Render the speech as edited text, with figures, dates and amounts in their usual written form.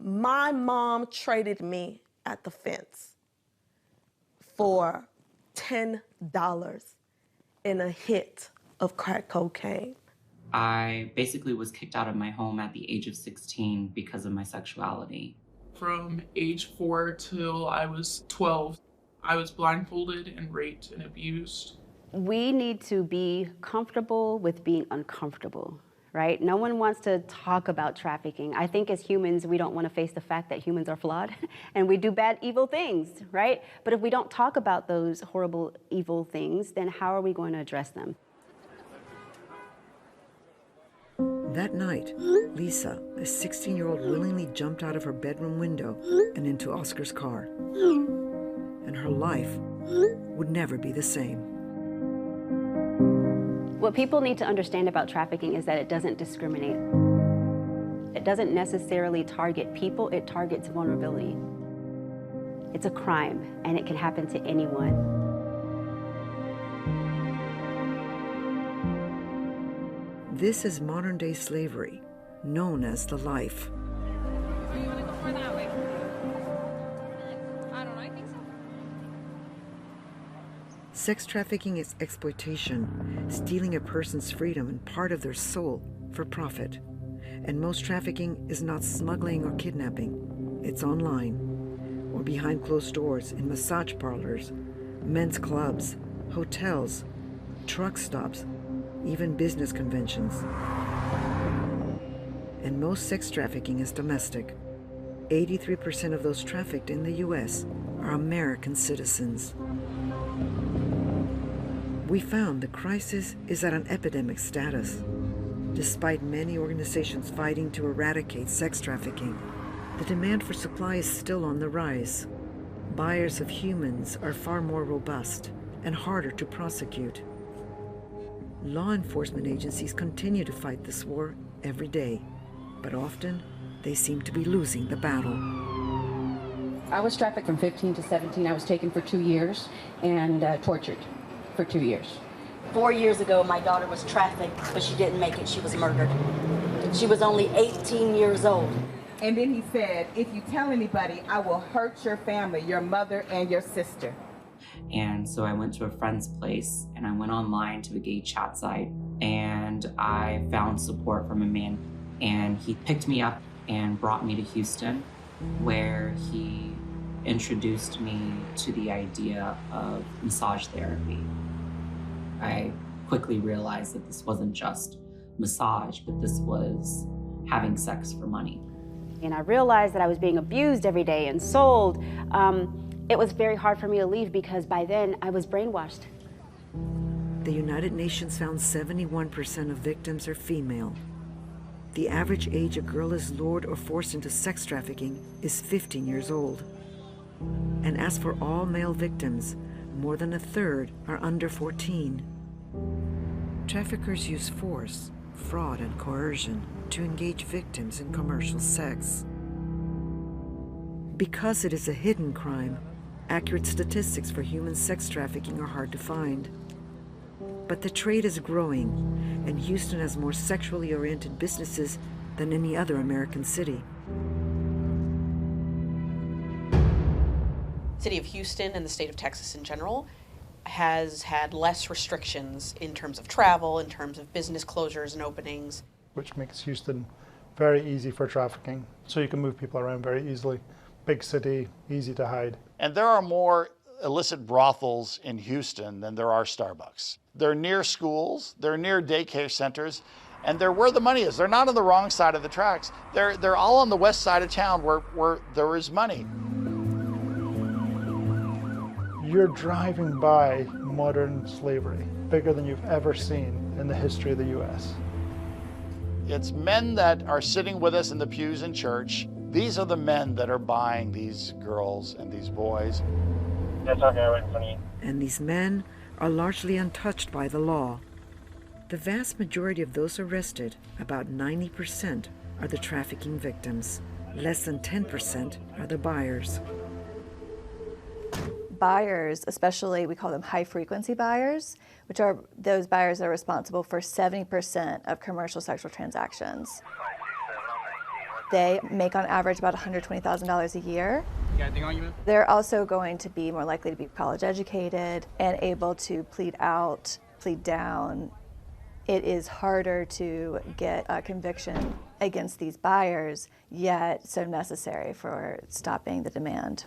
My mom traded me at the fence for $10 in a hit of crack cocaine. I basically was kicked out of my home at the age of 16 because of my sexuality. From age 4 till I was 12, I was blindfolded and raped and abused. We need to be comfortable with being uncomfortable, right? No one wants to talk about trafficking. I think as humans, we don't want to face the fact that humans are flawed and we do bad, evil things, right? But if we don't talk about those horrible, evil things, then how are we going to address them? That night, Lisa, a 16-year-old, willingly jumped out of her bedroom window and into Oscar's car. And her life would never be the same. What people need to understand about trafficking is that it doesn't discriminate. It doesn't necessarily target people, it targets vulnerability. It's a crime, and it can happen to anyone. This is modern-day slavery, known as the life. So you want to go more that way? I don't know, I think so. Sex trafficking is exploitation, stealing a person's freedom and part of their soul for profit. And most trafficking is not smuggling or kidnapping. It's online, or behind closed doors in massage parlors, men's clubs, hotels, truck stops, even business conventions. And most sex trafficking is domestic. 83% of those trafficked in the U.S. are American citizens. We found the crisis is at an epidemic status. Despite many organizations fighting to eradicate sex trafficking, the demand for supply is still on the rise. Buyers of humans are far more robust and harder to prosecute. Law enforcement agencies continue to fight this war every day, but often they seem to be losing the battle. I was trafficked from 15 to 17. I was taken for 2 years and tortured for 2 years. 4 years ago, my daughter was trafficked, but she didn't make it. She was murdered. She was only 18 years old. And then he said, if you tell anybody, I will hurt your family, your mother and your sister. And so I went to a friend's place and I went online to a gay chat site and I found support from a man, and he picked me up and brought me to Houston, where he introduced me to the idea of massage therapy. I quickly realized that this wasn't just massage, but this was having sex for money. And I realized that I was being abused every day and sold. It was very hard for me to leave because by then I was brainwashed. The United Nations found 71% of victims are female. The average age a girl is lured or forced into sex trafficking is 15 years old. And as for all male victims, more than a third are under 14. Traffickers use force, fraud, and coercion to engage victims in commercial sex. Because it is a hidden crime, accurate statistics for human sex trafficking are hard to find. But the trade is growing, and Houston has more sexually oriented businesses than any other American city. City of Houston and the state of Texas in general has had less restrictions in terms of travel, in terms of business closures and openings. Which makes Houston very easy for trafficking. So you can move people around very easily. Big city, easy to hide. And there are more illicit brothels in Houston than there are Starbucks. They're near schools, they're near daycare centers, and they're where the money is. They're not on the wrong side of the tracks. They're all on the west side of town where there is money. You're driving by modern slavery, bigger than you've ever seen in the history of the U.S. It's men that are sitting with us in the pews in church. These are the men that are buying these girls and these boys. And these men are largely untouched by the law. The vast majority of those arrested, about 90%, are the trafficking victims. Less than 10% are the buyers. Buyers, especially, we call them high-frequency buyers, which are those buyers that are responsible for 70% of commercial sexual transactions. They make on average about $120,000 a year. You got anything on you, man? They're also going to be more likely to be college educated and able to plead out, plead down. It is harder to get a conviction against these buyers, yet so necessary for stopping the demand.